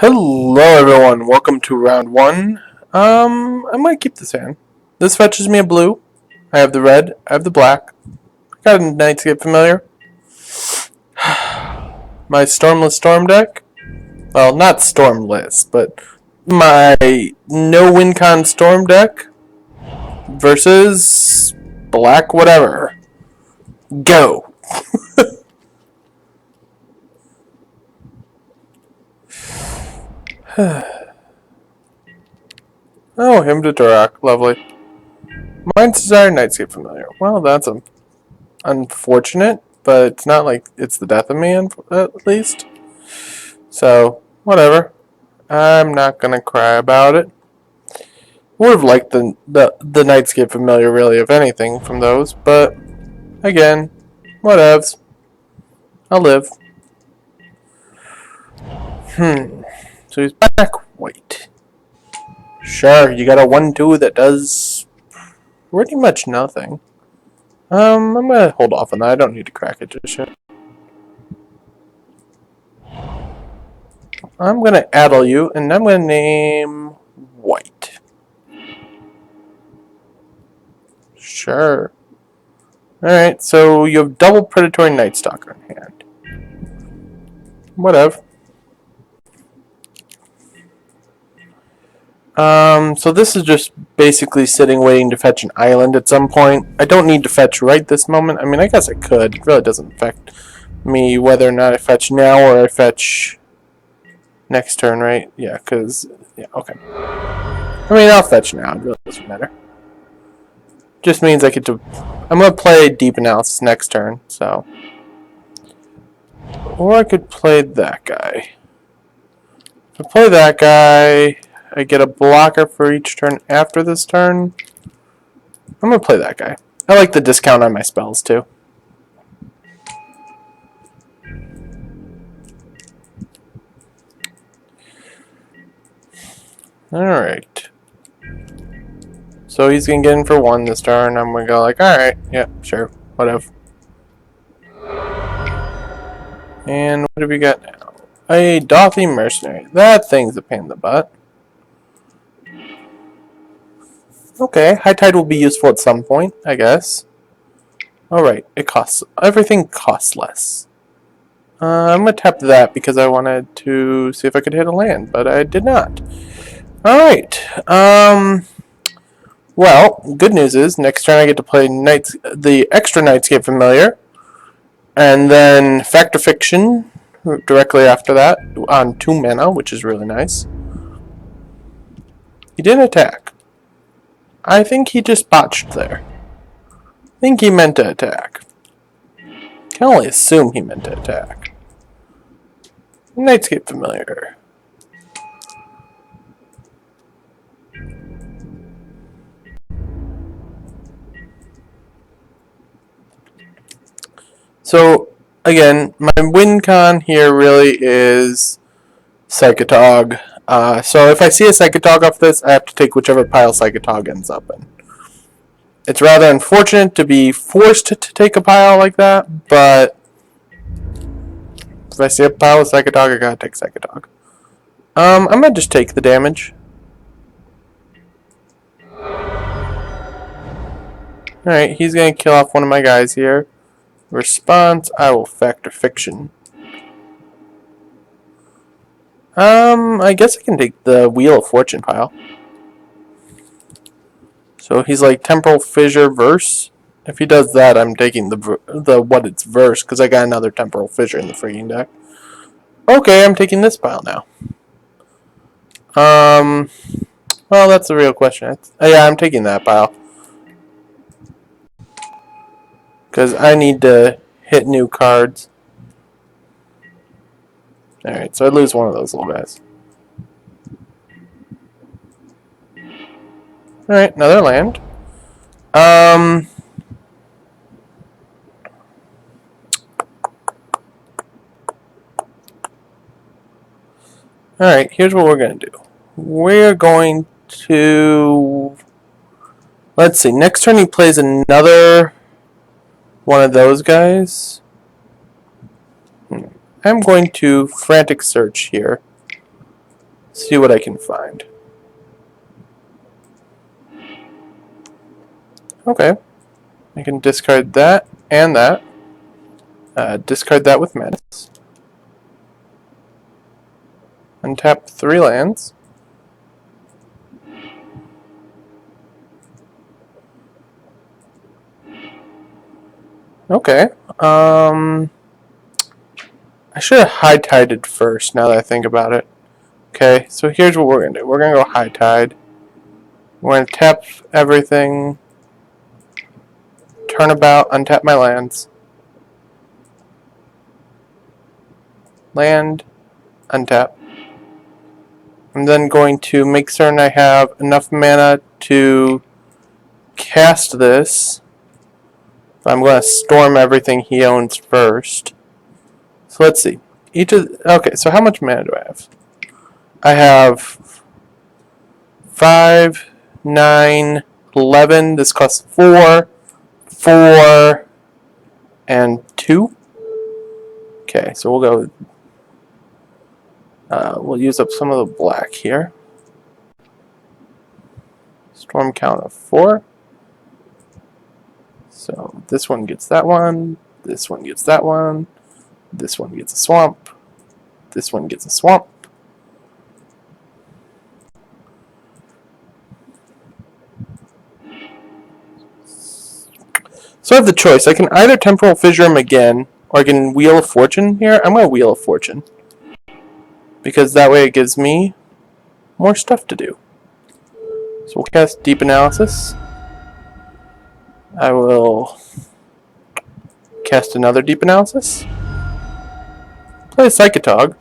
Hello everyone, welcome to round one. I might keep this hand. This fetches me a blue. I have the red, I have the black. I got a Nightscape Familiar. My Stormless Storm deck. Well, not Stormless, but my no win con Storm deck versus black whatever. Go! Oh, him to Durak, lovely. Mine's Desire Nightscape Familiar. Well, that's unfortunate, but it's not like it's the death of me, at least. So, whatever. I'm not gonna cry about it. Would have liked the Nightscape Familiar, really, if anything, from those, but again, whatevs. I'll live. So he's back white. Sure, you got a 1-2 that does pretty much nothing. I'm gonna hold off on that. I don't need to crack it just yet. I'm gonna addle you, and I'm gonna name white. Sure. Alright, so you have double Predatory Night Stalker in hand. Whatever. So this is just basically sitting waiting to fetch an island at some point. I don't need to fetch right this moment. I mean, I guess I could. It really doesn't affect me whether or not I fetch now or I fetch next turn, right? Yeah, because, yeah, okay. I mean, I'll fetch now. It really doesn't matter. Just means I get to... I'm going to play Deep Analysis next turn, so... Or I could play that guy. If I play that guy, I get a blocker for each turn after this turn. I'm going to play that guy. I like the discount on my spells, too. Alright. So he's going to get in for 1 this turn. I'm going to go like, alright, yeah, sure, whatever. And what do we got now? A Dothy Mercenary. That thing's a pain in the butt. Okay, High Tide will be useful at some point, I guess. Alright, it costs... Everything costs less. I'm going to tap that because I wanted to see if I could hit a land, but I did not. Alright, well, good news is, next turn I get to play the extra Nightscape Familiar, and then Fact or Fiction directly after that on 2 mana, which is really nice. He didn't attack. I think he just botched there. I think he meant to attack. Can only assume he meant to attack. Nightscape Familiar. So, again, my win con here really is Psychotog. So if I see a Psychotog off this, I have to take whichever pile Psychotog ends up in. It's rather unfortunate to be forced to take a pile like that, but if I see a pile of Psychotog, I gotta take Psychotog. I'm gonna just take the damage. Alright, he's gonna kill off one of my guys here. Response, I will Fact or Fiction. I guess I can take the Wheel of Fortune pile. So he's like Temporal Fissure Verse. If he does that, I'm taking the what it's verse, because I got another Temporal Fissure in the freaking deck. Okay, I'm taking this pile now. Well, that's the real question. Yeah, I'm taking that pile. Because I need to hit new cards. Alright, so I lose one of those little guys. Alright, another land. Alright, here's what we're going to do. We're going to... Let's see, next turn he plays another one of those guys. I'm going to Frantic Search here. See what I can find. Okay. I can discard that and that. Discard that with Menace. Untap 3 lands. Okay. I should have high-tided first, now that I think about it. Okay, so here's what we're going to do. We're going to go high-tide. We're going to tap everything. Turnabout, untap my lands. Land, untap. I'm then going to make certain I have enough mana to cast this. I'm going to storm everything he owns first. So let's see. Okay, so how much mana do I have? I have 5, 9, 11. This costs 4, 4, and 2. Okay, so we'll go. We'll use up some of the black here. Storm count of 4. So this one gets that one. This one gets that one. This one gets a swamp. This one gets a swamp. So I have the choice. I can either Temporal Fissure him again, or I can Wheel of Fortune here. I'm going to Wheel of Fortune. Because that way it gives me more stuff to do. So we'll cast Deep Analysis. I will cast another Deep Analysis. Play a Psychotog.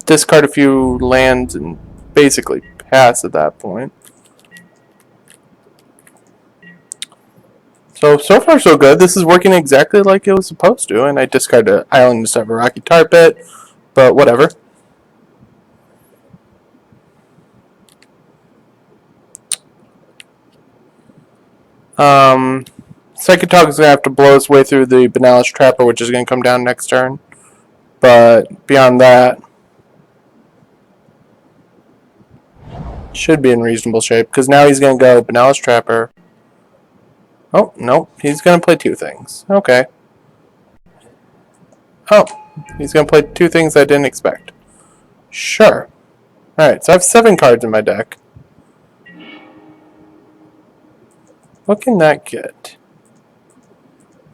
Discard a few lands and basically pass at that point. So far so good. This is working exactly like it was supposed to, and I discard an island instead of a rocky tar pit, but whatever. Psychotog is going to have to blow his way through the Benalis Trapper, which is going to come down next turn. But beyond that, should be in reasonable shape, because now he's going to go Benalis Trapper. Oh, no, he's going to play 2 things. Okay. Oh, he's going to play 2 things I didn't expect. Sure. Alright, so I have 7 cards in my deck. What can that get?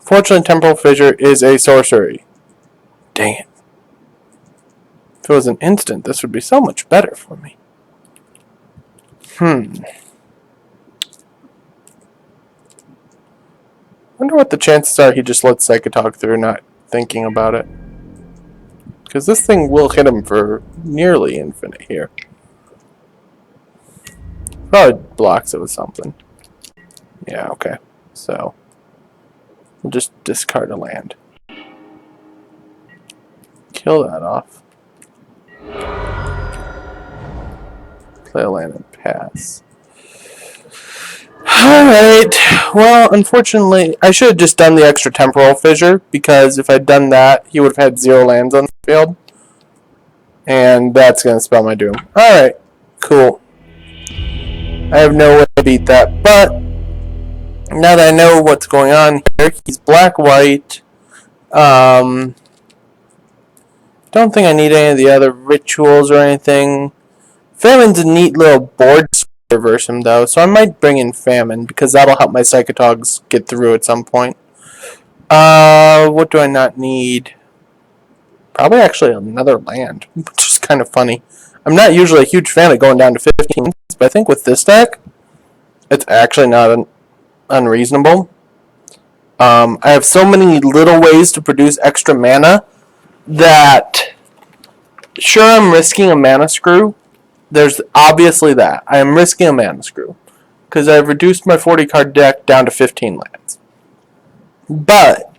Fortunately, Temporal Fissure is a sorcery. Dang it. If it was an instant, this would be so much better for me. Wonder what the chances are he just lets Psychotog through, not thinking about it. Because this thing will hit him for nearly infinite here. Probably blocks it with something. Yeah, okay. So, we'll just discard a land. Kill that off. Play a land and pass. Alright, well, unfortunately, I should have just done the extra Temporal Fissure, because if I'd done that, he would have had 0 lands on the field. And that's going to spell my doom. Alright, cool. I have no way to beat that, but now that I know what's going on here, he's black-white. Don't think I need any of the other rituals or anything. Famine's a neat little board to reverse him, though, so I might bring in Famine, because that'll help my Psychotogs get through at some point. What do I not need? Probably actually another land, which is kind of funny. I'm not usually a huge fan of going down to 15, but I think with this deck, it's actually not unreasonable. I have so many little ways to produce extra mana that, sure, I'm risking a mana screw. There's obviously that. I am risking a mana screw, because I've reduced my 40 card deck down to 15 lands. But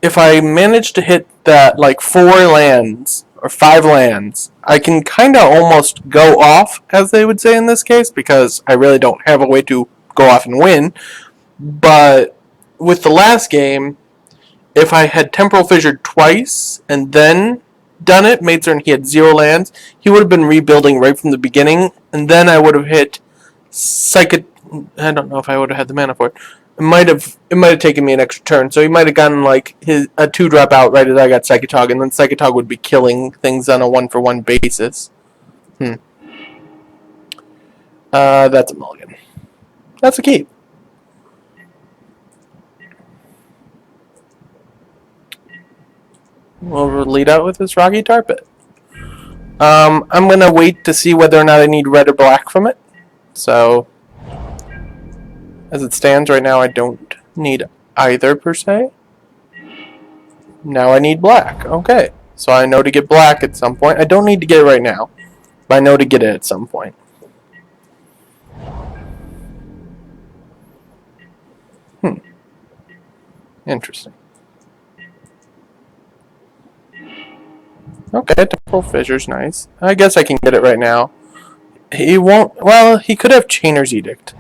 if I manage to hit that, like, 4 lands or 5 lands, I can kind of almost go off, as they would say in this case, because I really don't have a way to go off and win. But with the last game, if I had Temporal Fissured twice and then done it, made certain he had 0 lands, he would have been rebuilding right from the beginning, and then I would have hit Psychic. I don't know if I would have had the mana for it. It might have taken me an extra turn, so he might have gotten like a 2-drop out right as I got Psychotog, and then Psychotog would be killing things on a 1-for-1 basis. That's a mulligan. That's a keep. We'll lead out with this Rocky Tar Pit. I'm going to wait to see whether or not I need red or black from it. So, as it stands right now, I don't need either per se. Now I need black. Okay. So I know to get black at some point. I don't need to get it right now, but I know to get it at some point. Interesting. Okay, Temporal Fissure's nice. I guess I can get it right now. He won't... Well, he could have Chainer's Edict.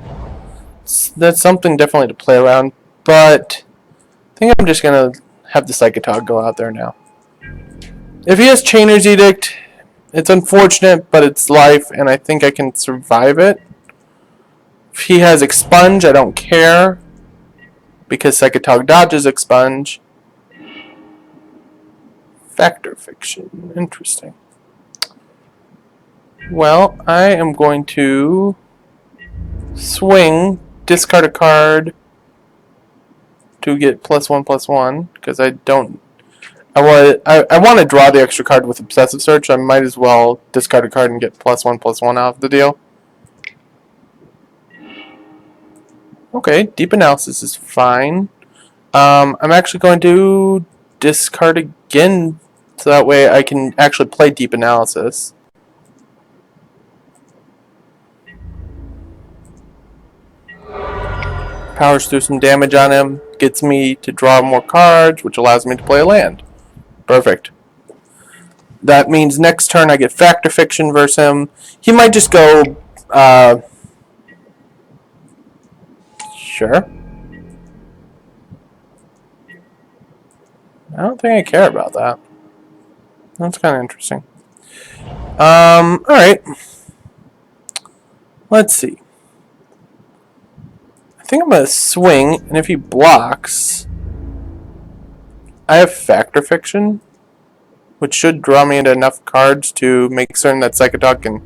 That's something definitely to play around, but I think I'm just going to have the Psychotog go out there now. If he has Chainer's Edict, it's unfortunate, but it's life, and I think I can survive it. If he has Expunge, I don't care, because Psychotog dodges Expunge. Factor Fiction. Interesting. Well, I am going to swing, discard a card to get +1/+1, because I don't... I want to draw the extra card with Obsessive Search. I might as well discard a card and get +1/+1 out of the deal. Okay, Deep Analysis is fine. I'm actually going to discard again, so that way I can actually play Deep Analysis. Powers through some damage on him, gets me to draw more cards, which allows me to play a land. Perfect. That means next turn I get Factor Fiction versus him. He might just go, sure. I don't think I care about that. That's kind of interesting. Alright. Let's see. I think I'm going to swing, and if he blocks, I have Factor Fiction, which should draw me into enough cards to make certain that Psychotog can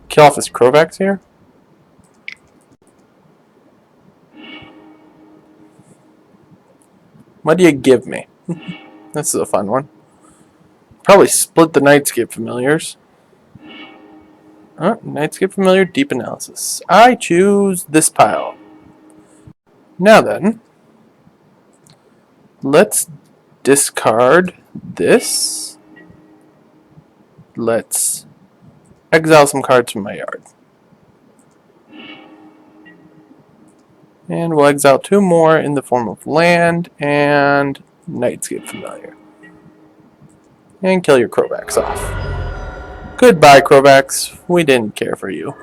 kill off his Crovax here. What do you give me? This is a fun one. Probably split the Nightscape Familiars. Nightscape Familiar, Deep Analysis. I choose this pile. Now then, let's discard this. Let's exile some cards from my yard. And we'll exile 2 more in the form of land and Nightscape Familiar. And kill your Crovax off. Goodbye, Crovax. We didn't care for you.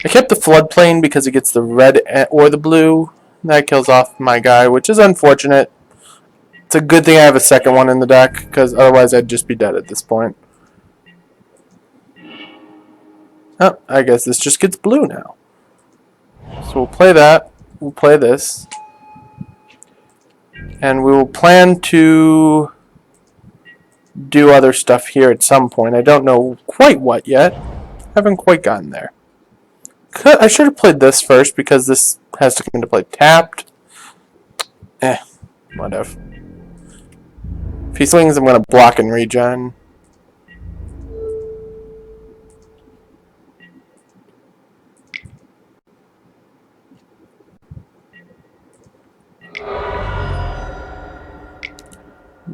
I kept the Floodplain because it gets the red or the blue. That kills off my guy, which is unfortunate. It's a good thing I have a second one in the deck, because otherwise I'd just be dead at this point. Oh, I guess this just gets blue now. So we'll play that. We'll play this. And we will plan to do other stuff here at some point. I don't know quite what yet. Haven't quite gotten there. I should have played this first because this has to come into play tapped. Whatever. If he swings, I'm going to block and regen.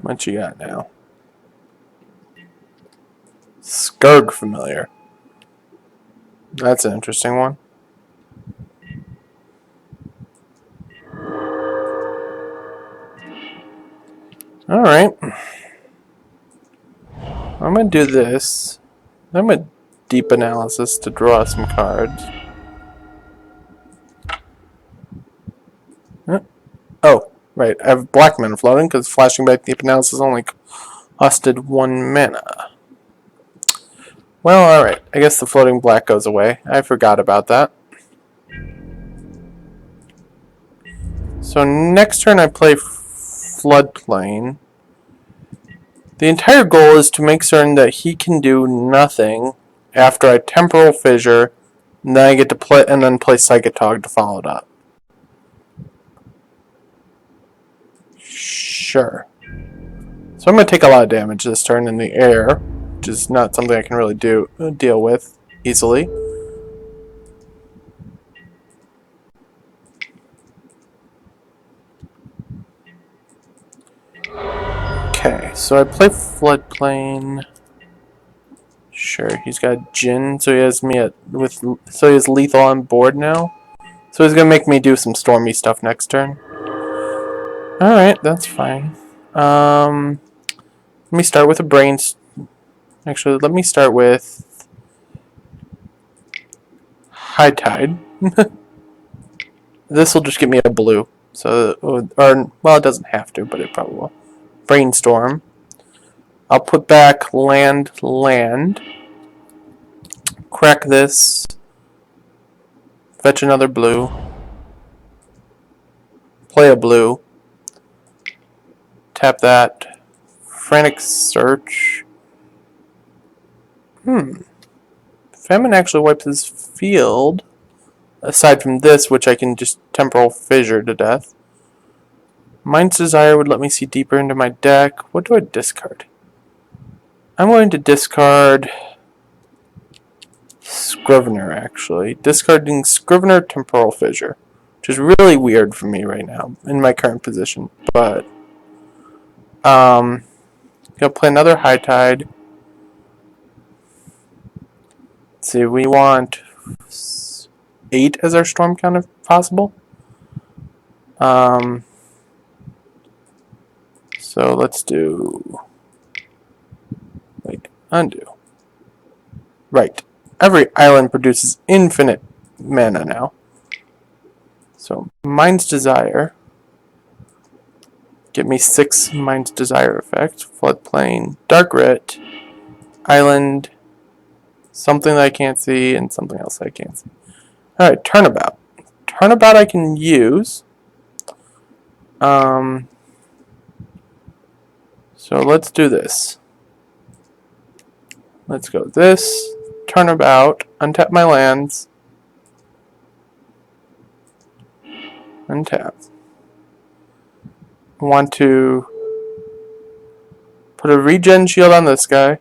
What you got now? Skurg Familiar. That's an interesting one. Alright. I'm going to do this. I'm going to Deep Analysis to draw some cards. Oh, right. I have black mana floating because flashing back deep analysis only costed 1 mana. Well, alright. I guess the floating black goes away. I forgot about that. So next turn I play Floodplain. The entire goal is to make certain that he can do nothing after I Temporal Fissure, and then I get to play Psychotog to follow it up. Sure. So I'm going to take a lot of damage this turn in the air, which is not something I can really deal with easily. Okay, so I play Floodplain. Sure, he's got Jin, so he has so he has lethal on board now. So he's gonna make me do some stormy stuff next turn. Alright, that's fine. Let me start with a brain. Actually, let me start with High Tide. This will just get me a blue. So, well, it doesn't have to, but it probably will. Brainstorm. I'll put back land. Crack this. Fetch another blue. Play a blue. Tap that. Frantic Search. Famine actually wipes his field. Aside from this, which I can just Temporal Fissure to death. Mind's Desire would let me see deeper into my deck. What do I discard? I'm going to discard Scrivener, actually. Discarding Scrivener Temporal Fissure, which is really weird for me right now in my current position. But gonna play another High Tide. Let's see, we want 8 as our storm count if possible. So let's do. Wait, undo. Right. Every island produces infinite mana now. So, Mind's Desire. Get me 6 Mind's Desire effect. Floodplain, Dark Rit, Island, something that I can't see, and something else that I can't see. Alright, Turnabout. Turnabout I can use. So let's do this. Let's go this, Turnabout, untap my lands, untap. I want to put a regen shield on this guy.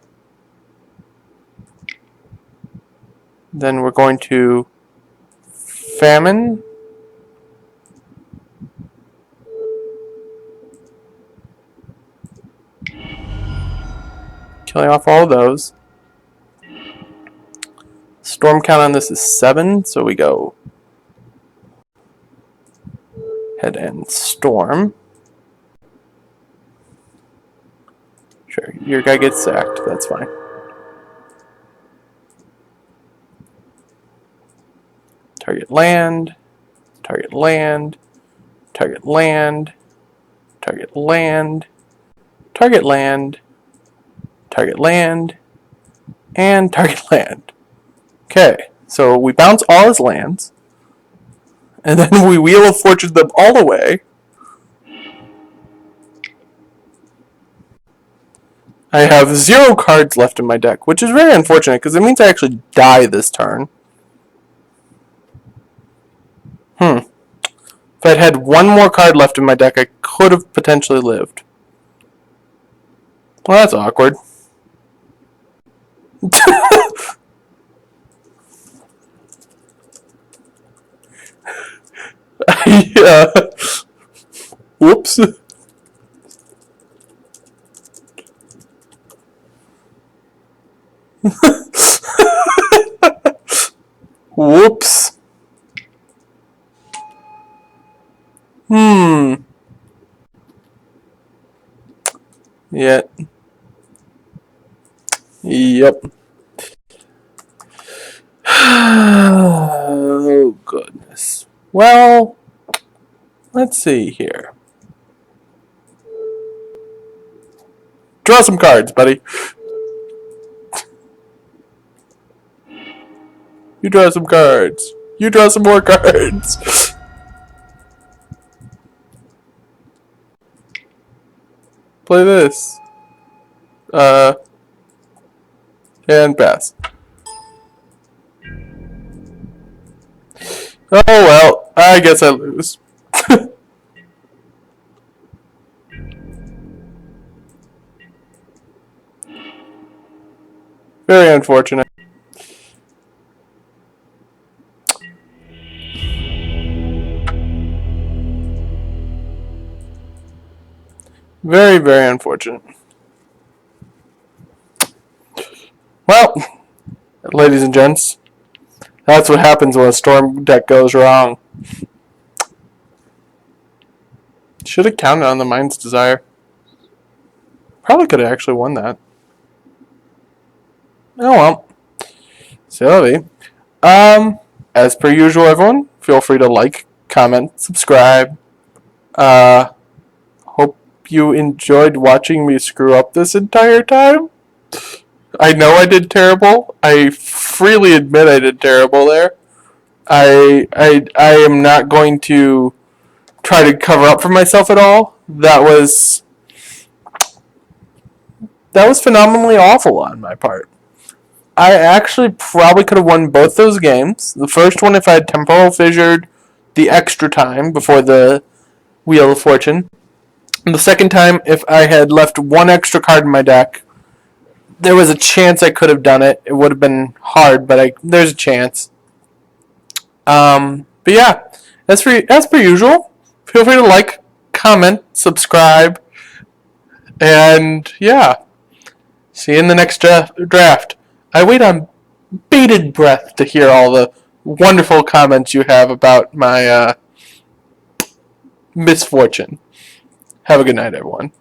Then we're going to Famine. Killing off all of those. Storm count on this is 7, so we go head and storm. Sure, your guy gets sacked, that's fine. Target land, target land, target land, target land, target land, target land, and target land. Okay, so we bounce all his lands, and then we Wheel of Fortune them all away. I have 0 cards left in my deck, which is very unfortunate, because it means I actually die this turn. If I'd had 1 more card left in my deck, I could have potentially lived. Well, that's awkward. Yeah. Whoops. Whoops. Yeah. Yep. Oh, goodness. Well, Let's see here. Draw some cards, buddy. You draw some cards. You draw some more cards. Play this. And pass. Oh well, I guess I lose. Very unfortunate. Very, very unfortunate. Well, ladies and gents, that's what happens when a storm deck goes wrong. Should have counted on the Mind's Desire. Probably could have actually won that. Oh well. So, as per usual, everyone, feel free to like, comment, subscribe. Hope you enjoyed watching me screw up this entire time. I know I did terrible. I freely admit I did terrible there. I am not going to try to cover up for myself at all. That was phenomenally awful on my part. I actually probably could have won both those games. The first one if I had temporal fissured the extra time before the Wheel of Fortune. And the second time if I had left one extra card in my deck. There was a chance I could have done it. It would have been hard, but there's a chance. But yeah, as per usual, feel free to like, comment, subscribe, and yeah, see you in the next draft. I wait on bated breath to hear all the wonderful comments you have about my misfortune. Have a good night, everyone.